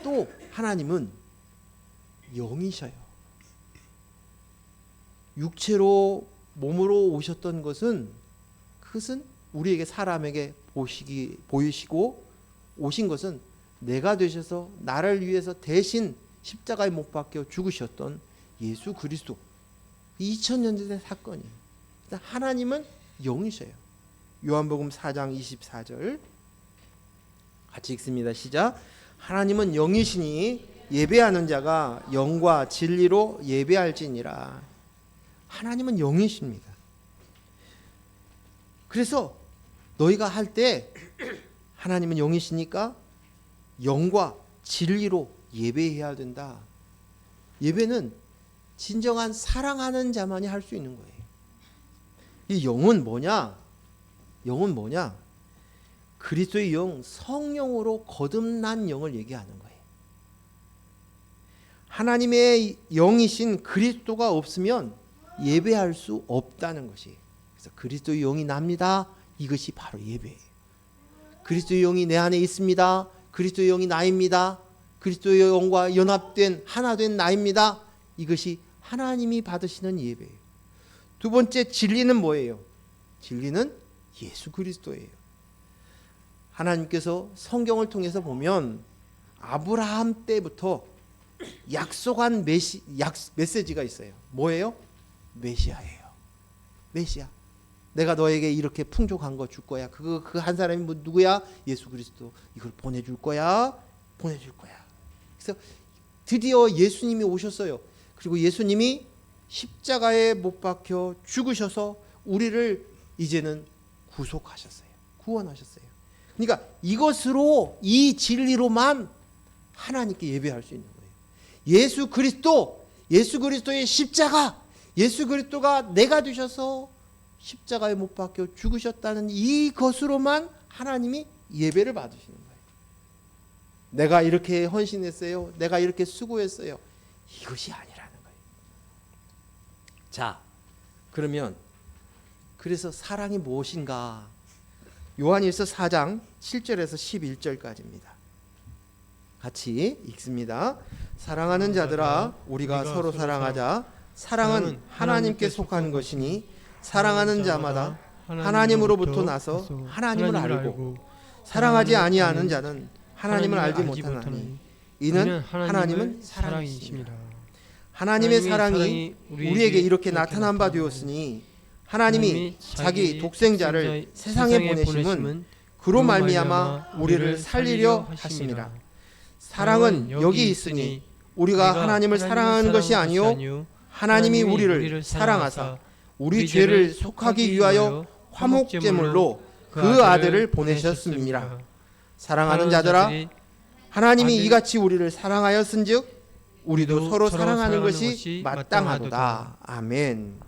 또 하나님은 영이셔요. 육체로 몸으로 오셨던 것은 그것은 우리에게 사람에게 보이시고 오신 것은 내가 되셔서 나를 위해서 대신 십자가에 못 박혀 죽으셨던 예수 그리스도. 2000년 전의 사건이에요. 하나님은 영이셔요. 요한복음 4장 24절 같이 읽습니다. 시작. 하나님은 영이시니 예배하는 자가 영과 진리로 예배할지니라. 하나님은 영이십니다. 그래서 너희가 할 때 하나님은 영이시니까 영과 진리로 예배해야 된다. 예배는 진정한 사랑하는 자만이 할 수 있는 거예요. 이 영은 뭐냐? 영은 뭐냐? 그리스도의 영, 성령으로 거듭난 영을 얘기하는 거예요. 하나님의 영이신 그리스도가 없으면 예배할 수 없다는 것이. 그래서 그리스도의 영이 납니다. 이것이 바로 예배예요. 그리스도의 영이 내 안에 있습니다. 그리스도의 영이 나입니다. 그리스도의 영과 연합된 하나 된 나입니다. 이것이 하나님이 받으시는 예배예요. 두 번째 진리는 뭐예요? 진리는 예수 그리스도예요. 하나님께서 성경을 통해서 보면 아브라함 때부터 약속한 메시지가 있어요. 뭐예요? 메시아예요. 메시아. 내가 너에게 이렇게 풍족한 거 줄 거야. 그 한 사람이 누구야? 예수 그리스도. 이걸 보내줄 거야. 보내줄 거야. 그래서 드디어 예수님이 오셨어요. 그리고 예수님이 십자가에 못 박혀 죽으셔서 우리를 이제는 구속하셨어요. 구원하셨어요. 그러니까 이것으로, 이 진리로만 하나님께 예배할 수 있는 거예요. 예수 그리스도의 십자가, 예수 그리스도가 내가 되셔서 십자가에 못 박혀 죽으셨다는 이것으로만 하나님이 예배를 받으시는 거예요. 내가 이렇게 헌신했어요. 내가 이렇게 수고했어요. 이것이 아니라는 거예요. 자, 그러면 그래서 사랑이 무엇인가? 요한일서 4장 7절에서 11절까지입니다. 같이 읽습니다. 사랑하는 자들아, 우리가 서로 사랑하자. 사랑은 하나님께 속한 것이니 사랑하는 자마다 하나님으로부터 나서 하나님을 알고 사랑하지 아니하는 자는 하나님을 알지 못하나니 이는 하나님은 사랑이십니다. 하나님의 사랑이 우리에게 이렇게 나타난 바 되었으니 하나님이 자기 독생자를 세상에 보내심은 그로 말미암아 우리를 살리려 하심이라. 사랑은 여기 있으니 우리가 하나님을 사랑하는 것이 아니요 하나님이 우리를 사랑하사 우리 죄를 속하기 위하여 화목제물로 그 아들을 보내셨음이니라. 사랑하는 자들아, 하나님이 이같이 우리를 사랑하였은즉 우리도 서로 사랑하는 것이 마땅하도다. 아멘.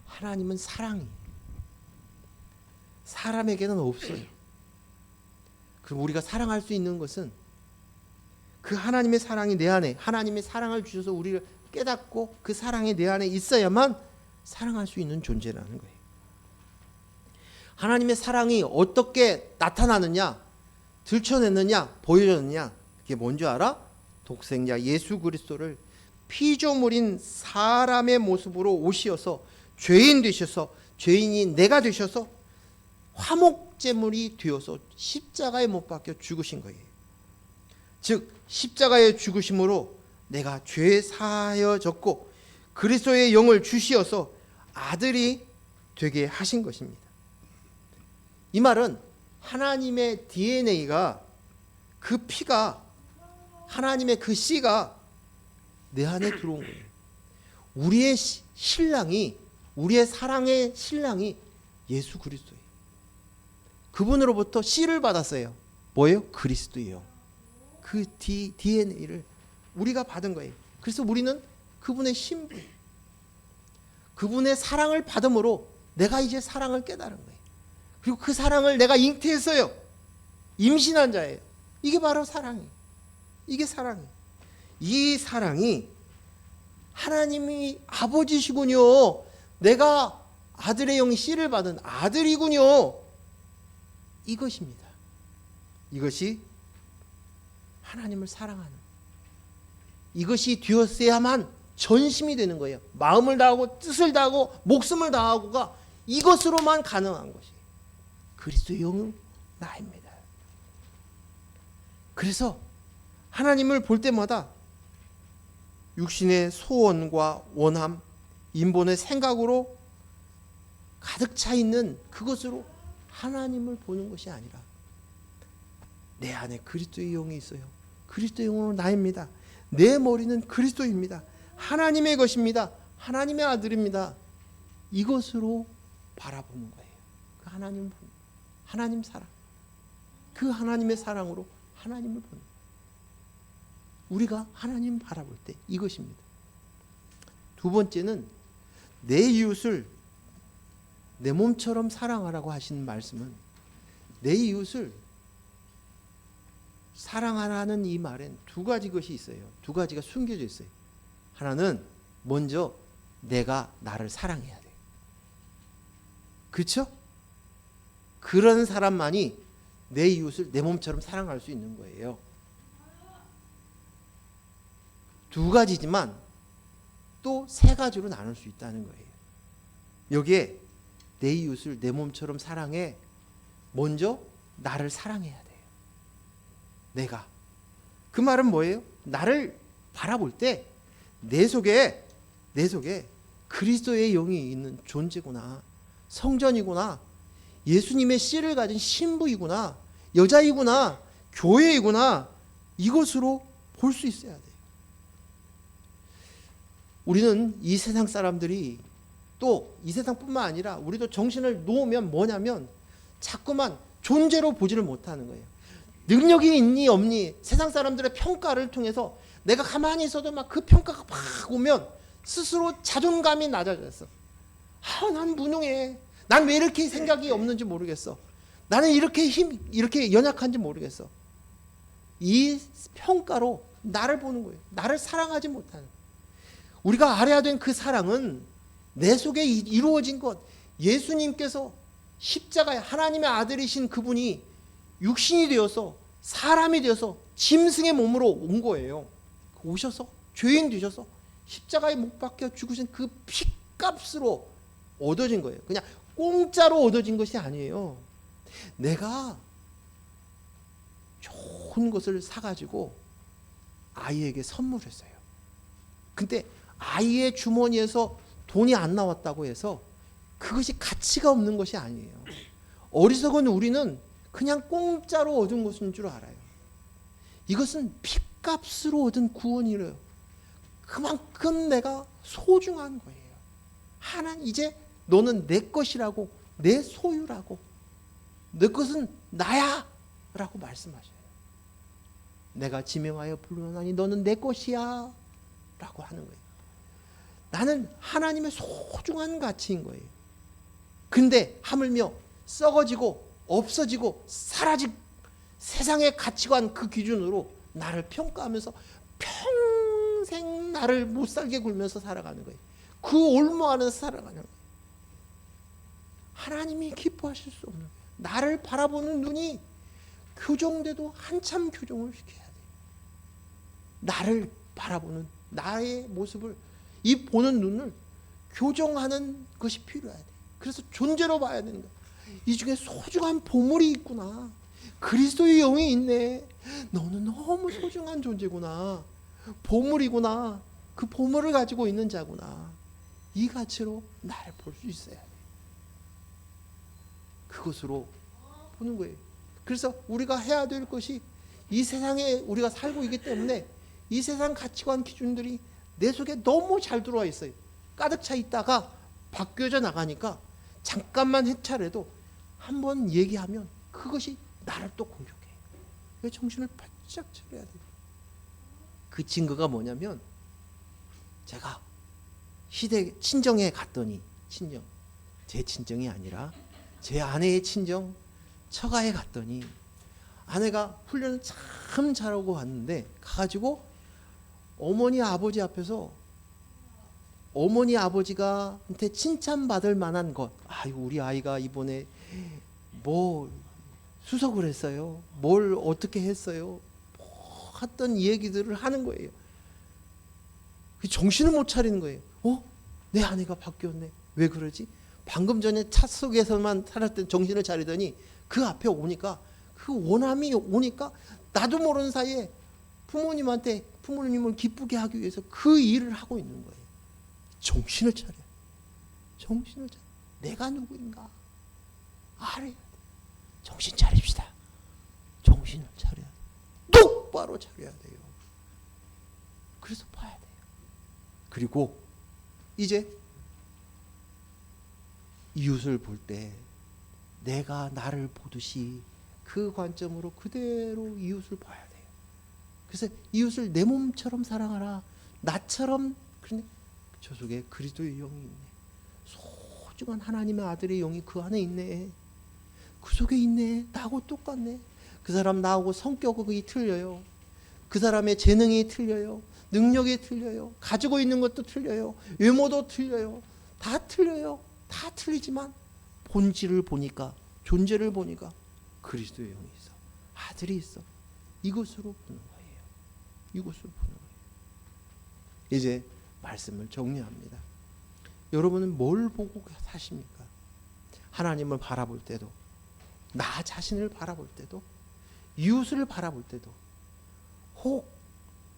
하나님은 사랑이 사람에게는 없어요. 그럼 우리가 사랑할 수 있는 것은 그 하나님의 사랑이 내 안에, 하나님의 사랑을 주셔서 우리를 깨닫고 그 사랑이 내 안에 있어야만 사랑할 수 있는 존재라는 거예요. 하나님의 사랑이 어떻게 나타나느냐, 들춰냈느냐, 보여줬느냐, 그게 뭔지 알아? 독생자 예수 그리스도를 피조물인 사람의 모습으로 오시어서 죄인 되셔서, 죄인이 내가 되셔서 화목제물이 되어서 십자가에 못 박혀 죽으신 거예요. 즉 십자가에 죽으심으로 내가 죄 사하여졌고 그리스도의 영을 주시어서 아들이 되게 하신 것입니다. 이 말은 하나님의 DNA가, 그 피가, 하나님의 그 씨가 내 안에 들어온 거예요. 우리의 신랑이, 우리의 사랑의 신랑이 예수 그리스도예요. 그분으로부터 씨를 받았어요. 뭐예요? 그리스도예요. 그 DNA를 우리가 받은 거예요. 그래서 우리는 그분의 신부, 그분의 사랑을 받음으로 내가 이제 사랑을 깨달은 거예요. 그리고 그 사랑을 내가 잉태했어요. 임신한 자예요. 이게 바로 사랑이에요. 이게 사랑이에요. 이 사랑이 하나님이 아버지시군요. 내가 아들의 영 씨를 받은 아들이군요. 이것입니다. 이것이 하나님을 사랑하는, 이것이 되었어야만 전심이 되는 거예요. 마음을 다하고 뜻을 다하고 목숨을 다하고가 이것으로만 가능한 것이 그리스도의 영은 나입니다. 그래서 하나님을 볼 때마다 육신의 소원과 원함, 인본의 생각으로 가득 차 있는 그것으로 하나님을 보는 것이 아니라 내 안에 그리스도의 영이 있어요. 그리스도의 영으로 나입니다. 내 머리는 그리스도입니다. 하나님의 것입니다. 하나님의 아들입니다. 이것으로 바라보는 거예요. 그 하나님 사랑, 그 하나님의 사랑으로 하나님을 보는 거예요. 우리가 하나님 바라볼 때 이것입니다. 두 번째는 내 이웃을 내 몸처럼 사랑하라고 하시는 말씀은, 내 이웃을 사랑하라는 이 말엔 두 가지 것이 있어요. 두 가지가 숨겨져 있어요. 하나는 먼저 내가 나를 사랑해야 돼. 그렇죠? 그런 사람만이 내 이웃을 내 몸처럼 사랑할 수 있는 거예요. 두 가지지만 또 세 가지로 나눌 수 있다는 거예요. 여기에 내 이웃을 내 몸처럼 사랑해. 먼저 나를 사랑해야 돼요. 내가. 그 말은 뭐예요? 나를 바라볼 때 내 속에 그리스도의 영이 있는 존재구나, 성전이구나, 예수님의 씨를 가진 신부이구나, 여자이구나, 교회이구나, 이것으로 볼 수 있어야 돼요. 우리는 이 세상 사람들이, 또 이 세상뿐만 아니라 우리도 정신을 놓으면 뭐냐면 자꾸만 존재로 보지를 못하는 거예요. 능력이 있니 없니, 세상 사람들의 평가를 통해서 내가 가만히 있어도 막 그 평가가 막 오면 스스로 자존감이 낮아졌어. 난 무능해. 난 왜 이렇게 생각이 없는지 모르겠어. 나는 이렇게 연약한지 모르겠어. 이 평가로 나를 보는 거예요. 나를 사랑하지 못하는. 우리가 알아야 된 그 사랑은 내 속에 이루어진 것, 예수님께서 십자가에 하나님의 아들이신 그분이 육신이 되어서 사람이 되어서 짐승의 몸으로 온 거예요. 오셔서 죄인 되셔서 십자가에 못 박혀 죽으신 그 피값으로 얻어진 거예요. 그냥 공짜로 얻어진 것이 아니에요. 내가 좋은 것을 사가지고 아이에게 선물했어요. 근데 아이의 주머니에서 돈이 안 나왔다고 해서 그것이 가치가 없는 것이 아니에요. 어리석은 우리는 그냥 공짜로 얻은 것인 줄 알아요. 이것은 피값으로 얻은 구원이래요. 그만큼 내가 소중한 거예요. 하나님, 이제 너는 내 것이라고, 내 소유라고, 내 것은 나야 라고 말씀하셔요. 내가 지명하여 부르노니 너는 내 것이야 라고 하는 거예요. 나는 하나님의 소중한 가치인 거예요. 근데 하물며 썩어지고 없어지고 사라진 세상의 가치관, 그 기준으로 나를 평가하면서 평생 나를 못 살게 굴면서 살아가는 거예요. 그 올무 안에서 살아가는 거예요. 하나님이 기뻐하실 수 없는 거예요. 나를 바라보는 눈이 교정돼도 한참 교정을 시켜야 돼요. 나를 바라보는 나의 모습을, 이 보는 눈을 교정하는 것이 필요해야 돼요. 그래서 존재로 봐야 되는 거예요. 이 중에 소중한 보물이 있구나. 그리스도의 영이 있네. 너는 너무 소중한 존재구나. 보물이구나. 그 보물을 가지고 있는 자구나. 이 가치로 나를 볼 수 있어야 돼. 그것으로 보는 거예요. 그래서 우리가 해야 될 것이, 이 세상에 우리가 살고 있기 때문에 이 세상 가치관 기준들이 내 속에 너무 잘 들어와 있어요. 가득 차 있다가 바뀌어져 나가니까 잠깐만 해찰해도 한번 얘기하면 그것이 나를 또 공격해. 왜 정신을 바짝 차려야 돼? 그 증거가 뭐냐면, 제가 친정에 갔더니, 제 친정이 아니라 제 아내의 친정 처가에 갔더니 아내가 훈련을 참 잘하고 왔는데, 가가지고 어머니 아버지 앞에서 어머니 아버지가한테 칭찬받을 만한 것. 아이고 우리 아이가 이번에 뭐 수석을 했어요. 뭘 어떻게 했어요. 뭐 했던 얘기들을 하는 거예요. 정신을 못 차리는 거예요. 내 아내가 바뀌었네. 왜 그러지? 방금 전에 차 속에서만 살았을 때 정신을 차리더니 그 앞에 오니까 그 원함이 오니까 나도 모르는 사이에 부모님을 기쁘게 하기 위해서 그 일을 하고 있는 거예요. 정신을 차려. 정신을 차려. 내가 누구인가 알아야 돼. 정신 차립시다. 정신을 차려야 돼. 똑바로 차려야 돼요. 그래서 봐야 돼요. 그리고 이제 이웃을 볼 때 내가 나를 보듯이 그 관점으로 그대로 이웃을 봐야 돼요. 그래서 이웃을 내 몸처럼 사랑하라. 나처럼. 그런데 저 속에 그리스도의 영이 있네. 소중한 하나님의 아들의 영이 그 안에 있네. 그 속에 있네. 나하고 똑같네. 그 사람 나하고 성격이 틀려요. 그 사람의 재능이 틀려요. 능력이 틀려요. 가지고 있는 것도 틀려요. 외모도 틀려요. 다 틀려요. 다 틀리지만 본질을 보니까, 존재를 보니까 그리스도의 영이 있어. 아들이 있어. 이것으로 보는 거예요. 이것으로 보는 거예요. 이제 말씀을 정리합니다. 여러분은 뭘 보고 사십니까? 하나님을 바라볼 때도, 나 자신을 바라볼 때도, 이웃을 바라볼 때도, 혹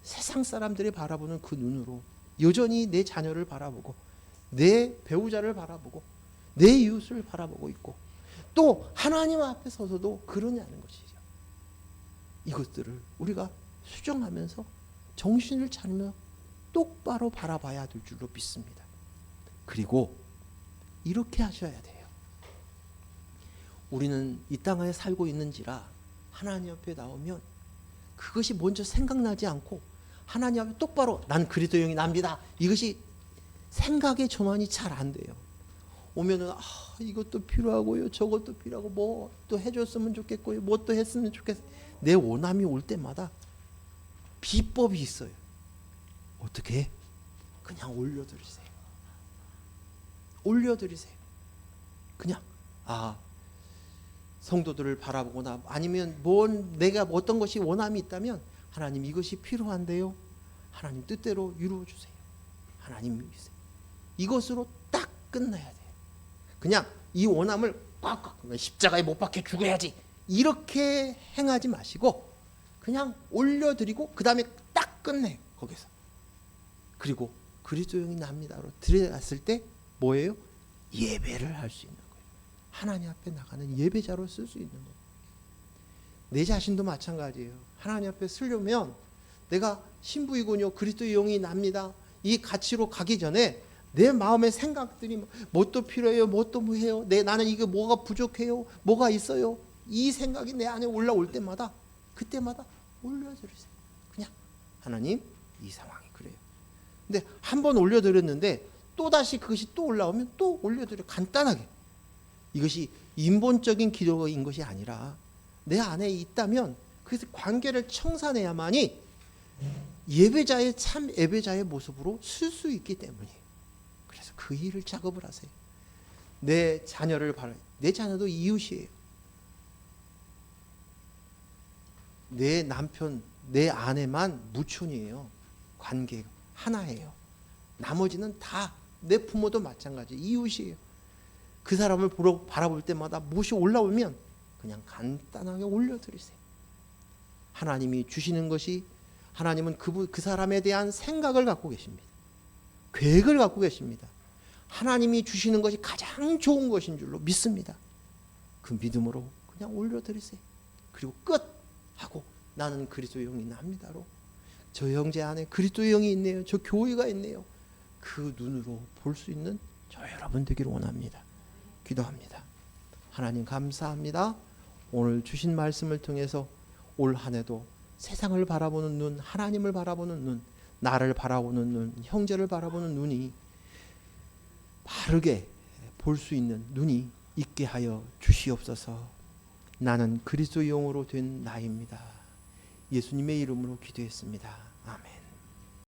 세상 사람들이 바라보는 그 눈으로 여전히 내 자녀를 바라보고, 내 배우자를 바라보고, 내 이웃을 바라보고 있고, 또 하나님 앞에 서서도 그러냐는 것이죠. 이것들을 우리가 수정하면서 정신을 차리며 똑바로 바라봐야 될 줄로 믿습니다. 그리고 이렇게 하셔야 돼요. 우리는 이 땅에 살고 있는지라 하나님 앞에 나오면 그것이 먼저 생각나지 않고 하나님 앞에 똑바로 난 그리스도 영이 납니다. 이것이 생각의 전환이 잘 안 돼요. 오면은 이것도 필요하고요, 저것도 필요하고, 뭐 또 해줬으면 좋겠고요, 뭐 또 했으면 좋겠어요. 내 원함이 올 때마다 비법이 있어요. 어떻게? 그냥 올려드리세요. 올려드리세요. 그냥 성도들을 바라보거나 아니면 내가 어떤 것이 원함이 있다면 하나님 이것이 필요한데요. 하나님 뜻대로 이루어 주세요. 하나님 이것으로 딱 끝나야 돼요. 그냥 이 원함을 꽉 십자가에 못 박혀 죽어야지 이렇게 행하지 마시고 그냥 올려드리고 그 다음에 딱 끝내요. 거기서. 그리고 그리스도 영이 납니다로 들어갔을 때 뭐예요? 예배를 할 수 있는 거예요. 하나님 앞에 나가는 예배자로 쓸 수 있는 거예요. 내 자신도 마찬가지예요. 하나님 앞에 쓰려면 내가 신부이군요, 그리스도의 영이 납니다, 이 가치로 가기 전에 내 마음의 생각들이 뭣도 필요해요, 뭣도 뭐해요, 나는 이게 뭐가 부족해요, 뭐가 있어요, 이 생각이 내 안에 올라올 때마다 그때마다 올려드리세요. 그냥 하나님 이 상황이 그래요. 근데 한 번 올려드렸는데 또다시 그것이 또 올라오면 또 올려드려. 간단하게. 이것이 인본적인 기도인 것이 아니라 내 안에 있다면 그 관계를 청산해야만이 예배자의 참 예배자의 모습으로 쓸 수 있기 때문이에요. 그래서 그 일을 작업을 하세요. 내 자녀를 바라요. 내 자녀도 이웃이에요. 내 남편, 내 아내만 무촌이에요. 관계가 하나예요. 나머지는 다 내 부모도 마찬가지 이웃이에요. 그 사람을 바라볼 때마다 무엇이 올라오면 그냥 간단하게 올려드리세요. 하나님이 주시는 것이, 하나님은 그 사람에 대한 생각을 갖고 계십니다. 계획을 갖고 계십니다. 하나님이 주시는 것이 가장 좋은 것인 줄로 믿습니다. 그 믿음으로 그냥 올려드리세요. 그리고 끝! 하고 나는 그리스도의 영이 납니다로, 저 형제 안에 그리스도의 영이 있네요, 저 교회가 있네요, 그 눈으로 볼 수 있는 저 여러분 되기를 원합니다. 기도합니다. 하나님 감사합니다. 오늘 주신 말씀을 통해서 올 한 해도 세상을 바라보는 눈, 하나님을 바라보는 눈, 나를 바라보는 눈, 형제를 바라보는 눈이 바르게 볼 수 있는 눈이 있게 하여 주시옵소서. 나는 그리스도의 영으로 된 나입니다. 예수님의 이름으로 기도했습니다. 아멘.